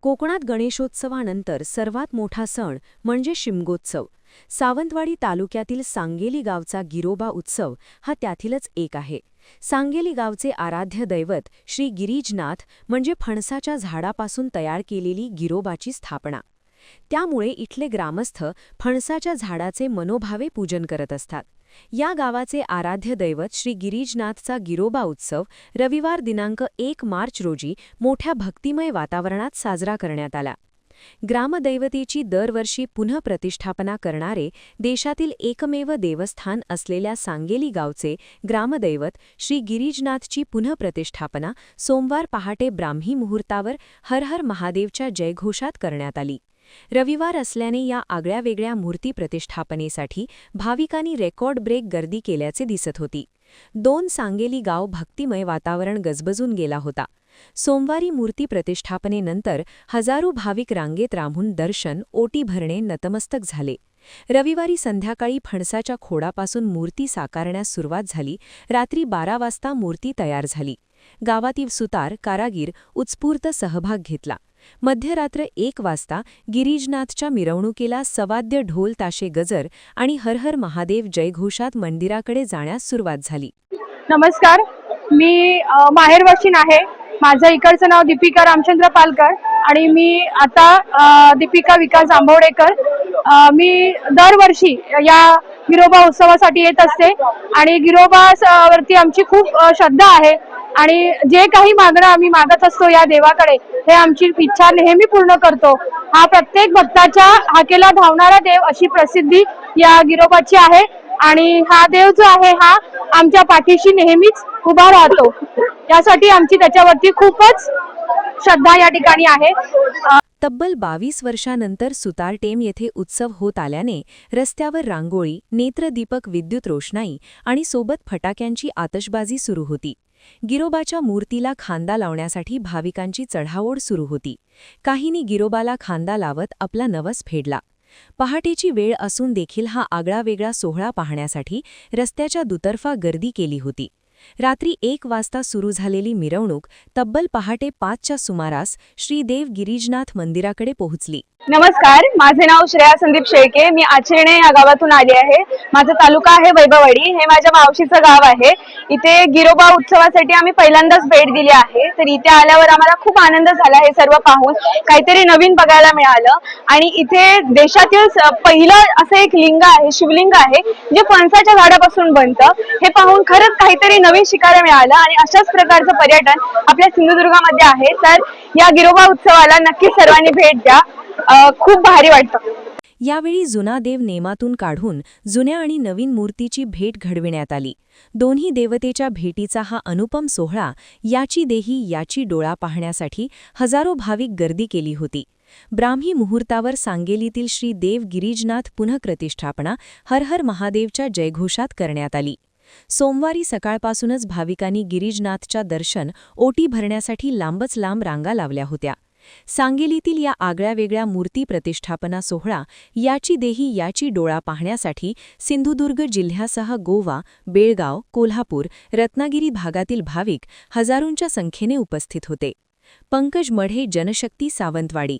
कोकणात गणेशोत्सवानंतर सर्वात मोठा सण म्हणजे शिमगोत्सव. सावंतवाडी तालुक्यातील सांगेली गावचा गिरोबा उत्सव हा त्यातीलच एक आहे. सांगेली गावचे आराध्य दैवत श्री गिरीजनाथ म्हणजे फणसाच्या झाडापासून तयार केलेली गिरोबाची स्थापना. त्यामुळे इथले ग्रामस्थ फणसाच्या झाडाचे मनोभावे पूजन करत असतात. या गावाचे आराध्य दैवत श्री गिरीजनाथचा गिरोबा उत्सव रविवार दिनांक 1 मार्च रोजी मोठ्या भक्तिमय वातावरणात साजरा करण्यात आला. ग्रामदैवतेची दरवर्षी पुनःप्रतिष्ठापना करणारे देशातील एकमेव देवस्थान असलेल्या सांगेली गावचे ग्रामदैवत श्री गिरीजनाथची पुनःप्रतिष्ठापना सोमवार पहाटे ब्राह्मी मुहूर्तावर हर हर महादेवच्या जयघोषात करण्यात आली. रविवार असल्याने या आगळ्यावेगळ्या मूर्ती प्रतिष्ठापनेसाठी भाविकांनी रेकॉर्ड ब्रेक गर्दी केल्याचे दिसत होती. 2 सांगेली गाव भक्तिमय वातावरण गजबजून गेला होता. सोमवारी मूर्ती प्रतिष्ठापनेनंतर हजारो भाविक रांगेत राहून दर्शन, ओटी भरणे, नतमस्तक झाले. रविवारी संध्याकाळी फणसाच्या खोडापासून मूर्ती साकारण्यास सुरुवात झाली. रात्री 12 वाजता मूर्ती तयार झाली. गावातील सुतार, कारागीर उत्स्फूर्त सहभाग घेतला. मध्यरात्र 1 वाजता गिरीजनाथच्या मिरवणुकीला सवाद्य ढोल ताशे गजर आणि हर हर महादेव जयघोषात मंदिराकडे जाण्यास सुरुवात झाली. नमस्कार, मी माहेरवाशीन आहे. माझं इकडचं नाव दीपिका रामचंद्र पालकर आणि मी आता दीपिका विकास आंबवडेकर. मी दरवर्षी या गिरोबा उत्सवासाठी येत असते आणि गिरोबा वरती आमची खूप श्रद्धा आहे आणि जे काही मागणं आम्ही मागत असतो या देवाकडे, हे आमची इच्छा नेहमी पूर्ण करतो. हा प्रत्येक भक्ताच्या हाकेला धावणारा देव अशी प्रसिद्धी या गिरोबाची आहे आणि हा देव जो आहे हा आमच्या पाठीशी नेहमीच उभा राहतो. यासाठी आमची त्याच्यावरती खूपच श्रद्धा या ठिकाणी आहे. तब्बल 22 वर्षांनंतर सुतारटेम येथे उत्सव होत आल्याने रस्त्यावर रांगोळी, नेत्रदीपक, विद्युत रोषणाई आणि सोबत फटाक्यांची आतषबाजी सुरू होती. गिरोबाच्या मूर्तीला खांदा लावण्यासाठी भाविकांची चढाओढ सुरू होती. काहींनी गिरोबाला खांदा लावत आपला नवस फेडला. पहाटेची वेळ असून देखील हा आगळावेगळा सोहळा पाहण्यासाठी रस्त्याच्या दुतर्फा गर्दी केली होती. रात्री 1 वाजता सुरू झालेली मिरवणूक तब्बल पहाटे 5च्या सुमारास श्री देव गिरीजनाथ मंदिराकडे पोहोचली. नमस्कार, माझे नाव श्रेया संदीप शेळके. मी आचरणे या गावातून आली आहे. माझा तालुका आहे वैभववाडी. हे माझ्या मावशीचं गाव आहे. इथे गिरोबा उत्सवासाठी आम्ही पहिल्यांदाच भेट दिली आहे. तर इथे आल्यावर आम्हाला खूप आनंद झाला. हे सर्व पाहून काहीतरी नवीन बघायला मिळालं आणि इथे देशातील पहिलं असं एक लिंग आहे, शिवलिंग आहे, जे फणसाच्या झाडापासून बनतं. हे पाहून खरंच काहीतरी नवीन शिकायला मिळालं आणि अशाच प्रकारचं पर्यटन आपल्या सिंधुदुर्गामध्ये आहे. तर या गिरोबा उत्सवाला नक्की सर्वांनी भेट द्या. खूप भारी वाटतं. यावेळी जुना देव नेमातून काढून जुन्या आणि नवीन मूर्तीची भेट घडविण्यात आली. दोन्ही देवतेच्या भेटीचा हा अनुपम सोहळा याची देही याची डोळा पाहण्यासाठी हजारो भाविक गर्दी केली होती. ब्राह्मी मुहूर्तावर सांगेलीतील श्री देव गिरीजनाथ पुनःप्रतिष्ठापना हर हर महादेवच्या जयघोषात करण्यात आली. सोमवारी सकाळपासूनच भाविकांनी गिरीजनाथच्या दर्शन, ओटी भरण्यासाठी लांबच लांब रांगा लावल्या होत्या. सांगेलीतील या आगळ्यावेगळ्या मूर्ती प्रतिष्ठापना सोहळा याची देही याची डोळा पाहण्यासाठी सिंधुदुर्ग जिल्ह्यासह गोवा, बेळगाव, कोल्हापूर, रत्नागिरी भागातील भाविक हजारोंच्या संख्येने उपस्थित होते. पंकज मढे, जनशक्ती, सावंतवाडी.